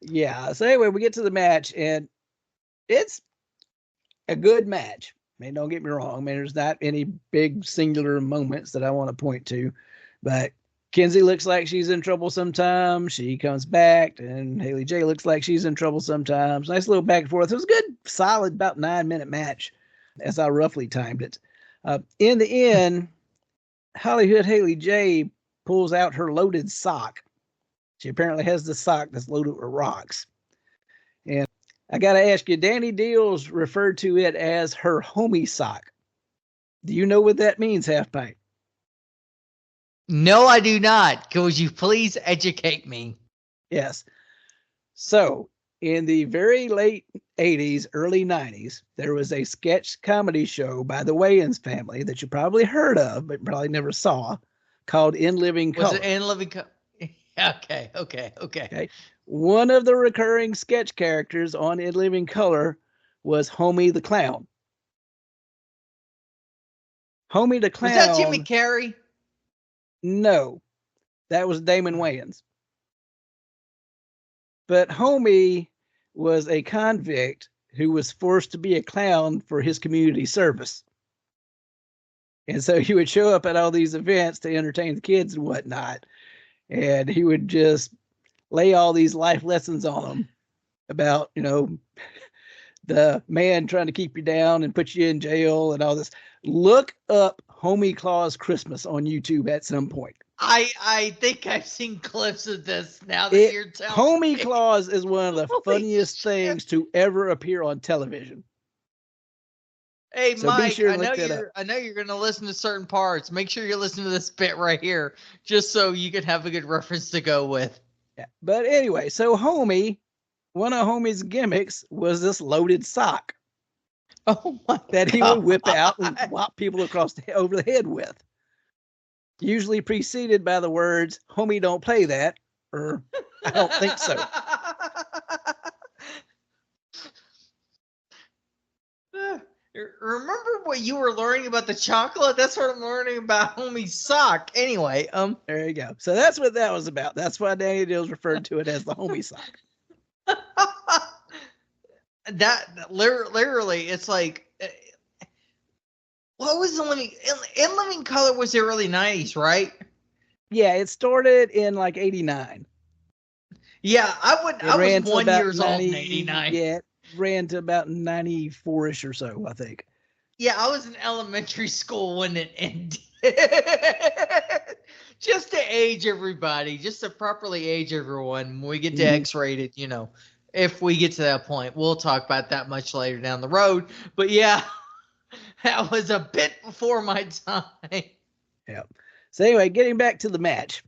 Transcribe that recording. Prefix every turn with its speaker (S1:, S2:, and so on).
S1: Yeah. So anyway, we get to the match, and it's a good match. I mean, don't get me wrong. I mean, there's not any big singular moments that I want to point to, but Kenzie looks like she's in trouble sometimes. She comes back, and Haley J looks like she's in trouble sometimes. Nice little back and forth. It was a good, solid, about 9-minute match, as I roughly timed it. In the end, Hollywood Haley J pulls out her loaded sock. She apparently has the sock that's loaded with rocks. And I got to ask you, Danny Dealz referred to it as her homie sock. Do you know what that means, Halfpint?
S2: No, I do not. Could you please educate me?
S1: Yes. So, in the very late 80s, early 90s, there was a sketch comedy show by the Wayans family that you probably heard of, but probably never saw, called In Living Color.
S2: Was it In Living Color? Okay.
S1: One of the recurring sketch characters on In Living Color was Homey the Clown. Homey the Clown.
S2: Was that Jimmy Carrey?
S1: No, that was Damon Wayans. But Homey was a convict who was forced to be a clown for his community service. And so he would show up at all these events to entertain the kids and whatnot. And he would just lay all these life lessons on them about, the man trying to keep you down and put you in jail and all this. Look up Homey Claus Christmas on YouTube at some point.
S2: I think I've seen clips of this now that you're telling
S1: Homey
S2: me.
S1: Claus is one of the funniest things to ever appear on television.
S2: Hey,
S1: So
S2: Mike,
S1: sure
S2: I know you're going to listen to certain parts. Make sure you're listening to this bit right here, just so you can have a good reference to go with.
S1: Yeah. But anyway, so Homey, one of Homey's gimmicks was this loaded sock.
S2: Oh my
S1: that he
S2: God.
S1: would whip out and whop people over the head with. Usually preceded by the words, "Homie, don't play that," or "I don't think so."
S2: Remember what you were learning about the chocolate? That's what I'm learning about Homie's sock. Anyway,
S1: there you go. So that's what that was about. That's why Danny Dealz referred to it as the Homie sock.
S2: That literally, it's like, what was the in Living Color was the early 90s, right?
S1: Yeah, it started in like 89.
S2: Yeah, I was 1 year old in 89.
S1: Yeah, it ran to about 94-ish or so, I think.
S2: Yeah, I was in elementary school when it ended. Just to age everybody, just to properly age everyone. When we get to X-rated, if we get to that point, we'll talk about that much later down the road. But yeah, that was a bit before my time.
S1: Yeah. So anyway, getting back to the match.